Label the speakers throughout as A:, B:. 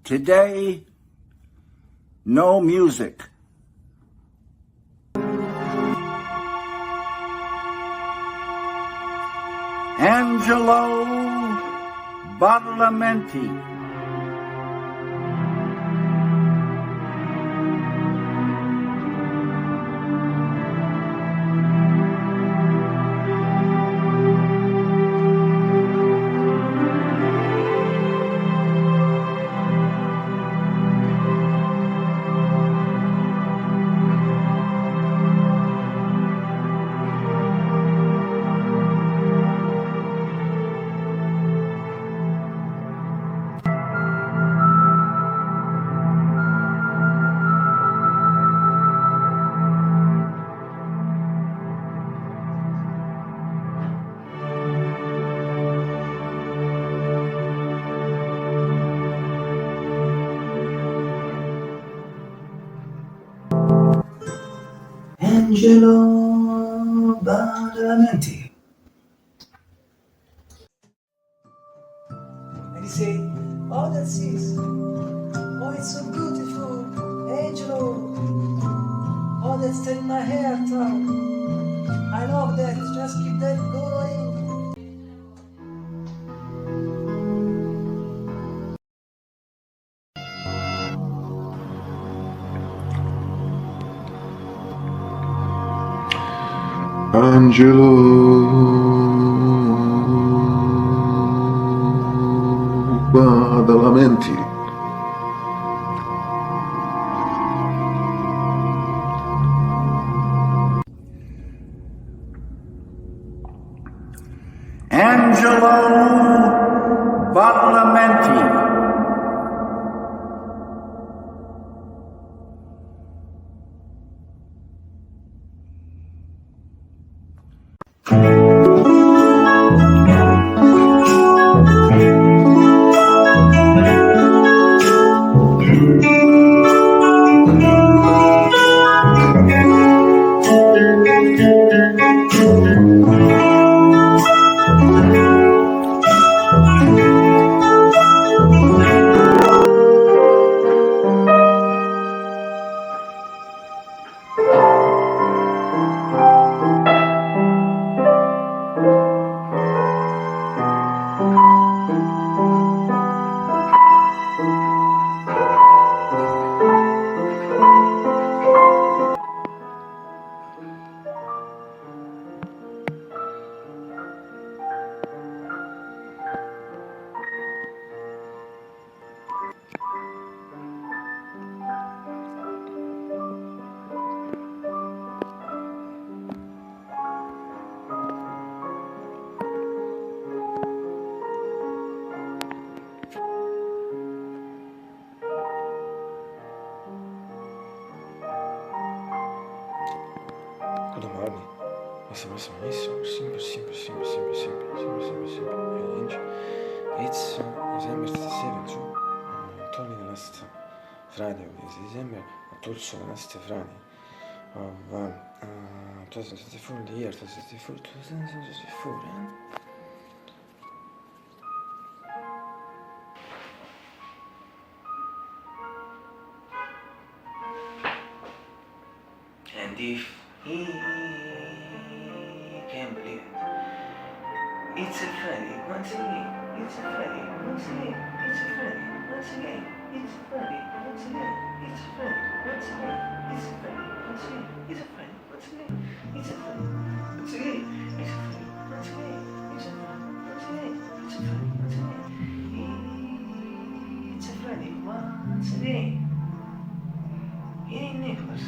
A: Today, no music. Angelo Badalamenti.
B: Angelo Badalamenti. And he say, oh, that's it. Oh, it's so beautiful. Angelo. Oh, that's in my hair, Tom. I love that. Just keep that going.
C: Angelo Badalamenti.
A: Angelo Badalamenti.
D: Good morning. Sempre. It's December 27, so totally the last Friday of this December, but also the last Friday of 2024, the year 2024, And if he can believe it, it's a Friday once again. It's a Friday once again. It's a Friday once again. It's a Friday once again. It's a Friday once again. It's a Friday once again. It's a Friday once again. It's a Friday once again. It's a Friday once again. It's a Friday once again. It's a Friday once again. It's a Friday once again. Hey Nicholas.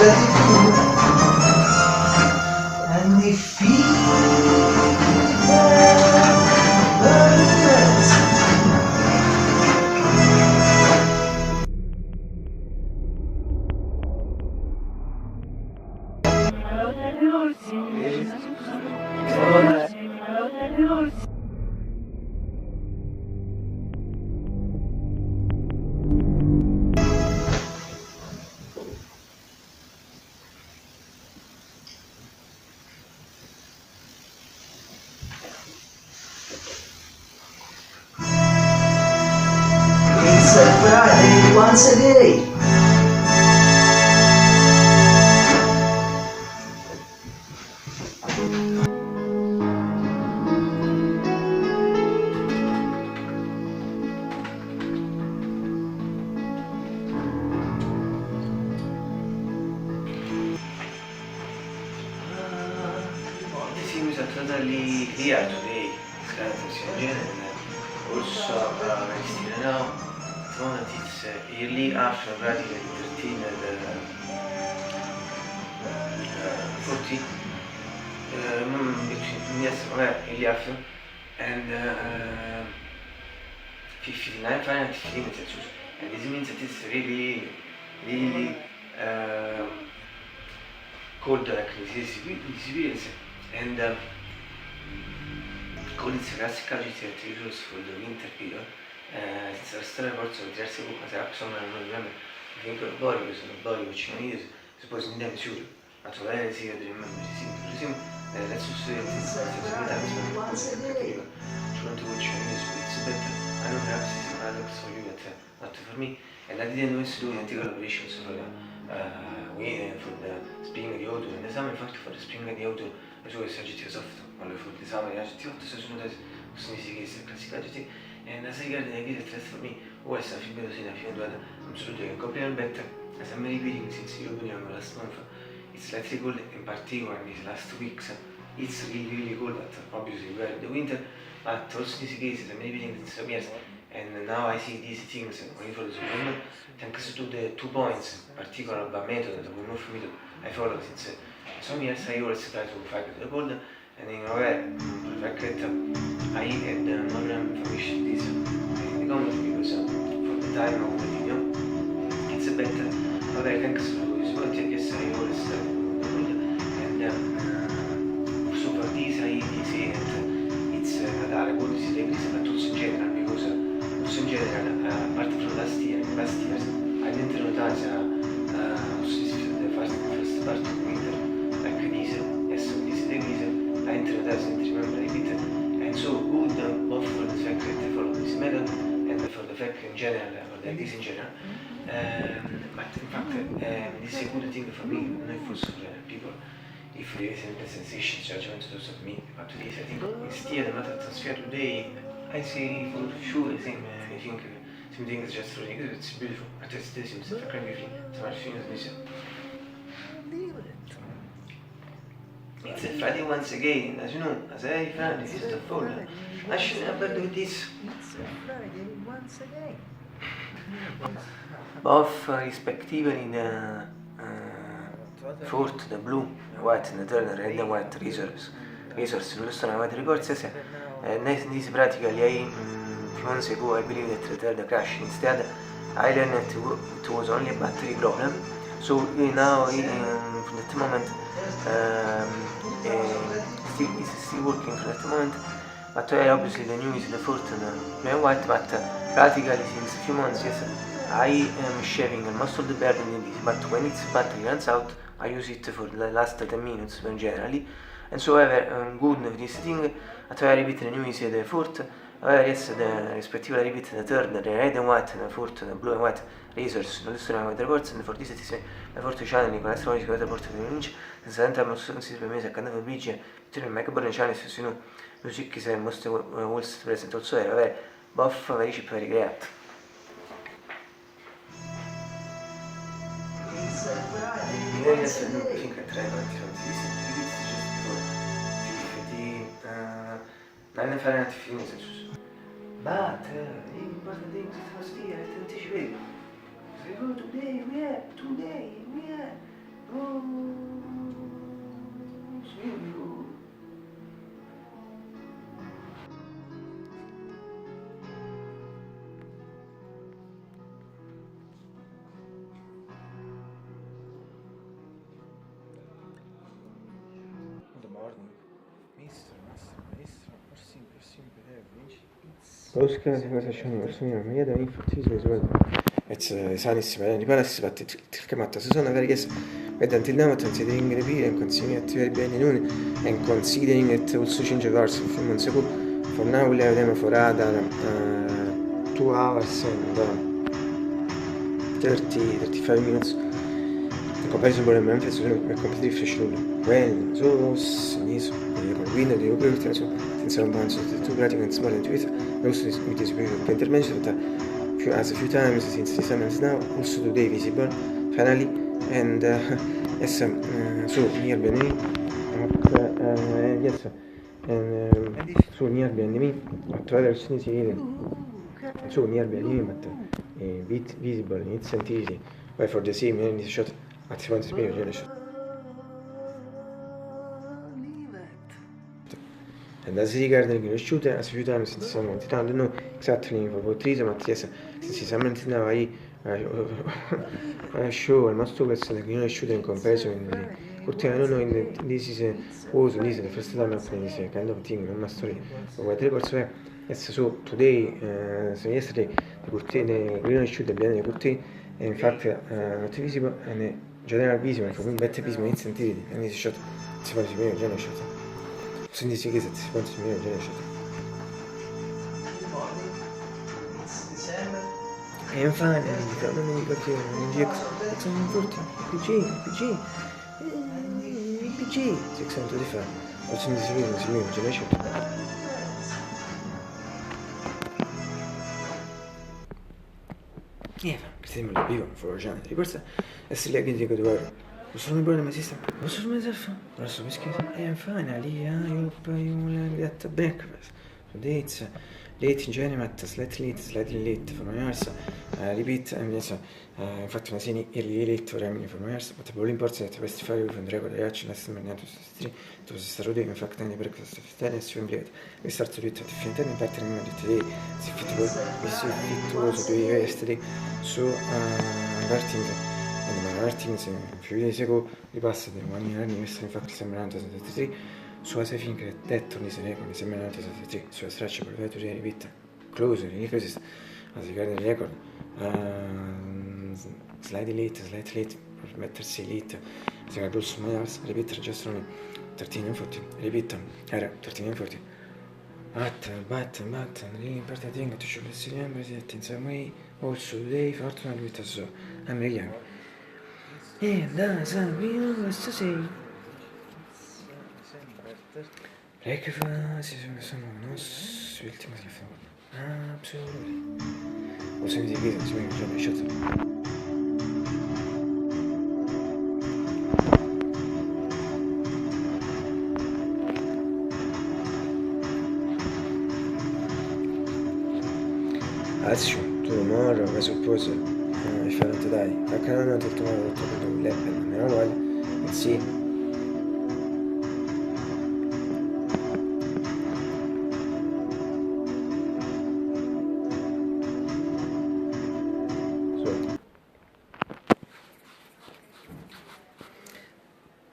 B: gratitude, and they feel burdens. It's a Friday once a day.
D: It seems totally clear today. It's kind of oxygen and also still now. At the moment it's early after practically 13 and 40. Yes, early after. And 59 final 15 Celsius. And this means that it's really, really cold like this experience. And con il classical GT for the winter period, senza restare forza di tirarsi con la insomma non abbiamo finito il body, sono body which non is supposed to be sure. Ma trovare si vede in mente, sì, adesso si vede in mente, trying to watch it's better. I know perhaps it's a paradox for you, but not for me. And I didn't want to do any collaborations for the spring di autunno. And esame infatti for the spring di autunno è solo che GT soft, ma for the summer di GT8 sono dati significativi classica GT. And as I get the idea that for me, always I feel better in a few absolutely completely better. As I'm repeating since the opening of last month, it's slightly cold in particular in these last 2 weeks. It's really, really cold, but obviously we're in the winter. But also in these cases, I'm repeating this some years, and now I see these things only for the summer. Thanks to the 2 points, particular about method, the more method I follow since some years I always try to fight the cold, and in a way, the fact that I had more information this in the comment because for the time of the video, it's better. But I thanks to this point, yes, I always and so for this I say that it's Natale, good to see this, but also in general, because also in general, apart from last years, I didn't notice the first part of winter, like this, yes, this degrees, I didn't notice and remember a bit, and so good both for the fact that I follow this method and for the fact in general, or like this in general. But in fact, this is a good thing for me, not for people. If there is a sensation judgment to of me, but this I think instead of not transfer today, I say for sure the same. I think same thing is just for me. It's beautiful. But it's this seems to be beautiful. It's much fun as this. It's a Friday once again, as you know, as I found this is the fall. I should never do this.
B: It's a Friday once again.
D: Both respectively the fourth, the blue, the white, and the third red and white resource. Non sono white reports, yes. This practically, a few months ago, I believe that the third crashed. Instead, I learned that it was only a battery problem. So now, from that moment, it's still working from that moment. But obviously the new is the fourth and the blue and white, but practically since a few months, yes, I am shaving most of the burden in this, but when its battery runs out, I use it for the last 10 minutes generally. And so however, good with this thing, I repeat the new is the fourth, however, yes, the respective I repeat the third, the red and white, the fourth, the blue and white razors, non sono with reports, and for this it is the fourth channel con astronomici con report di Lynch, senza entrare in consiglio per me se accade per bridge, tutti i microphone channel se sono music is most was present also however, both very cheap, very great. I think I tried to this just before 9 Fahrenheit 15 Celsius. But the important thing is must be I anticipate. So today we are
E: Oscar Sebastian Marcelino Maria da infertility as well. It's Sanis Melanie Palace, but it came out Susanna Vargas. But until now, considering repeat and considering it very bad noon, and considering it also change of hours a few months ago. For now, we have them for other 2 hours and 35 minutes. In comparison with Memphis, we are completely fresh rule. Well, so, Siniso, the window, the operator, so, since I'm bunch of the 2 grating and small and Twitter, also with this intervention that as a few times since December now, also today visible, finally, and yes, so near Benin, yes, and so near Benin, attraverso the city, so near Benin, but bit visible in its entirety, but for the same in this shot at the front of the shot. And as regards the shooter, as a few times since some months, I don't know exactly for what reason, but yes, since some months now, I show almost two questions like you shooter in comparison in the Kurti, I don't know, this is this is the first time happening this kind of thing, not my story. But what records were, yes, so today, so yesterday, the Kurti, the green shooter, the Kurti, in fact, not visible, and general visible, for me, better visible instantly, and this shot, it's supposed to be a general shot. So in this case, it's supposed to be a general shot.
B: Good morning. It's December.
E: And finally, non mi capire, non mi sono forti, PG, 625, faccio un disegno, ce l'hai scelto. Questi me li vivo, fuori di questa, e se lei che dico dove sono buone ma sistema, non so come si non so perché, and finally, you get breakfast, so dates, late in genere, slightly late for my hours, repeat, and yes, infatti una serie early late for me for my hours, but the important that best fare from record reaction last minute to the start in fact any breakfast of tennis swim late. We start to do it at 15 and better in today, si fit was to yesterday, so Martin and my Martins a few days ago we passed the 1 year anniversary, in fact December 1973. So as I think that on this record, December 1973, so I stretch for the to repeat closer in cases as regarding the record. Slightly late, or better say late, as I also my hours, repeat just only 13 and 40, repeat, era 13 and 40. But, really important thing to show the remember that in some way, also today, fortunately with us, I'm really young. And that's we always to say. Breakfast sono nos ultimi absolutely. Posso mi dire che mi sono lasciato. That's true. Tomorrow, I suppose, if I don't die, I cannot until tomorrow to do 11. You know what? Let's see.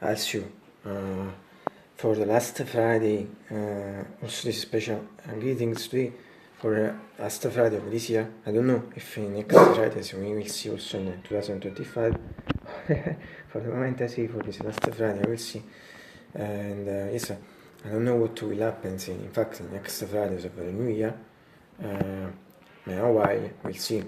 E: As you for the last Friday, also this special greetings today for last Friday of this year. I don't know if next Friday so we will see also in 2025. For the moment I see for this last Friday I will see, and yes, I don't know what will happen. In fact, next Friday is of the new year. In a while we'll see.